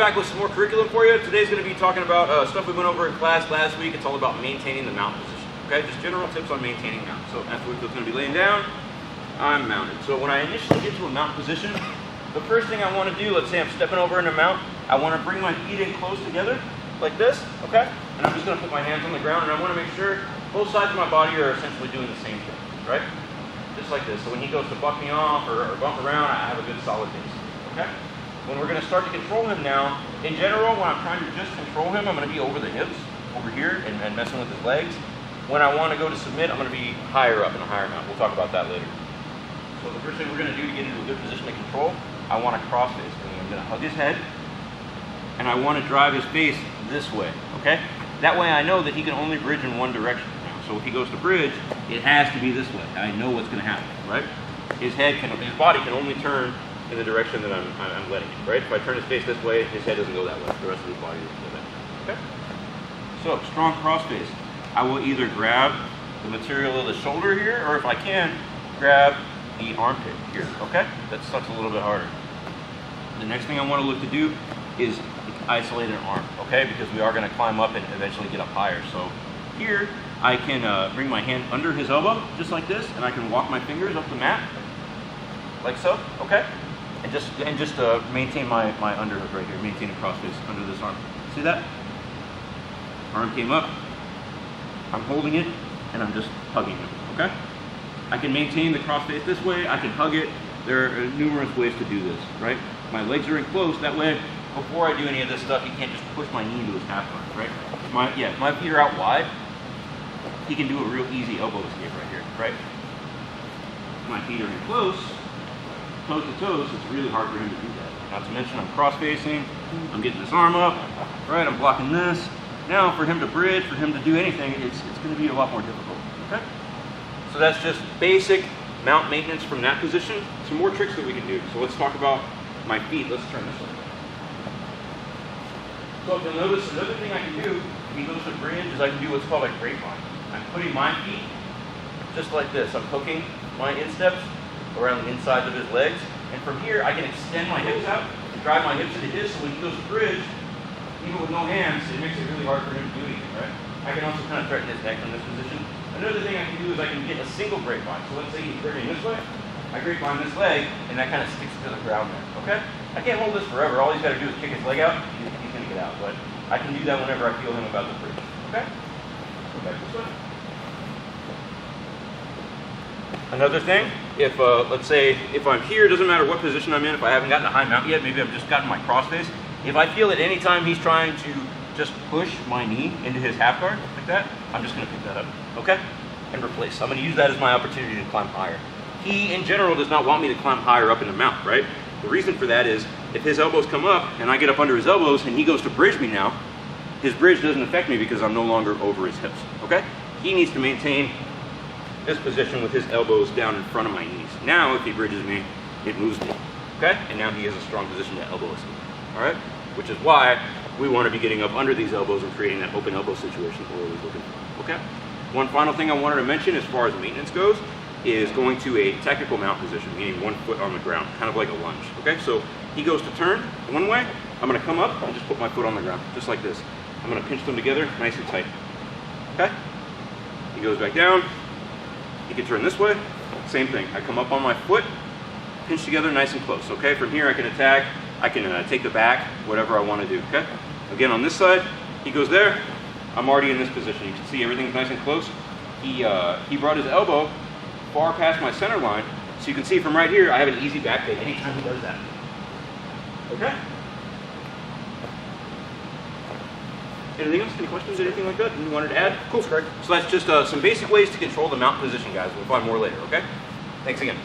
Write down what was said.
back with some more curriculum for you. Today's going to be talking about stuff we went over in class last week. It's all about maintaining the mount position. Okay, just general tips on maintaining mount. So after we're going to be laying down, I'm mounted. So when I initially get to a mount position, the first thing I want to do, let's say I'm stepping over in a mount, I want to bring my feet in close together, like this, okay? And I'm just going to put my hands on the ground, and I want to make sure both sides of my body are essentially doing the same thing, right? Just like this. So when he goes to buck me off or bump around, I have a good solid base, okay? When we're going to start to control him now, in general, when I'm trying to just control him, I'm going to be over the hips, over here, and messing with his legs. When I want to go to submit, I'm going to be higher up in a higher mount. We'll talk about that later. So the first thing we're going to do to get into a good position to control, I want to cross face. I'm going to hug his head, and I want to drive his face this way, okay? That way I know that he can only bridge in one direction now. So if he goes to bridge, it has to be this way. I know what's going to happen, right? His body can only turn in the direction that I'm letting it, right? If I turn his face this way, his head doesn't go that way. The rest of his body doesn't go that way, okay? So, strong cross face. I will either grab the material of the shoulder here, or if I can, grab the armpit here, okay? That sucks a little bit harder. The next thing I want to look to do is isolate an arm, okay? Because we are going to climb up and eventually get up higher. So here, I can bring my hand under his elbow, just like this, and I can walk my fingers up the mat, like so, okay? And just maintain my underhook right here, maintain a cross face under this arm. See that? Arm came up, I'm holding it, and I'm just hugging him, okay? I can maintain the cross face this way, I can hug it. There are numerous ways to do this, right? My legs are in close, that way, before I do any of this stuff, he can't just push my knee into his half guard, right? If my feet are out wide, he can do a real easy elbow escape right here, right? If my feet are in close, toes to toes, it's really hard for him to do that. Not to mention I'm cross-facing, I'm getting this arm up, right? I'm blocking this. Now for him to bridge, for him to do anything, it's going to be a lot more difficult, okay? So that's just basic mount maintenance from that position. Some more tricks that we can do. So let's talk about my feet. Let's turn this way. So if you'll notice, another thing I can do, if he goes to bridge, is I can do what's called a grapevine. I'm putting my feet just like this. I'm hooking my insteps around the insides of his legs, and from here I can extend my hips out and drive my hips into his, so when he goes to bridge, even with no hands, it makes it really hard for him to do anything, right? I can also kind of threaten his neck from this position. Another thing I can do is I can get a single grapevine. So let's say he's bridging this way, I grapevine this leg, and that kind of sticks to the ground there, okay? I can't hold this forever. All he's got to do is kick his leg out, he's going to get out, but I can do that whenever I feel him about to bridge, okay? Go back this way. Another thing, if let's say if I'm here, doesn't matter what position I'm in, if I haven't gotten a high mount yet, maybe I've just gotten my cross face. If I feel at any time he's trying to just push my knee into his half guard like that, I'm just going to pick that up, okay? And replace. I'm going to use that as my opportunity to climb higher. He, in general, does not want me to climb higher up in the mount, right? The reason for that is if his elbows come up and I get up under his elbows and he goes to bridge me now, his bridge doesn't affect me because I'm no longer over his hips, okay? He needs to maintain this position with his elbows down in front of my knees. Now, if he bridges me, it moves me, okay? And now he has a strong position to elbow escape, all right? Which is why we want to be getting up under these elbows and creating that open elbow situation that we're always looking for, okay? One final thing I wanted to mention as far as maintenance goes is going to a technical mount position, meaning 1 foot on the ground, kind of like a lunge, okay? So he goes to turn one way, I'm going to come up and just put my foot on the ground, just like this. I'm going to pinch them together nice and tight, okay? He goes back down, he can turn this way, same thing. I come up on my foot, pinch together nice and close, okay? From here I can attack, I can take the back, whatever I want to do, okay? Again, on this side, he goes there, I'm already in this position. You can see everything's nice and close. He brought his elbow far past my center line, so you can see from right here, I have an easy back fade anytime he does that. Okay? Anything else? Any questions? Anything like that you wanted to add? Cool. So that's just some basic ways to control the mount position, guys. We'll find more later, okay? Thanks again.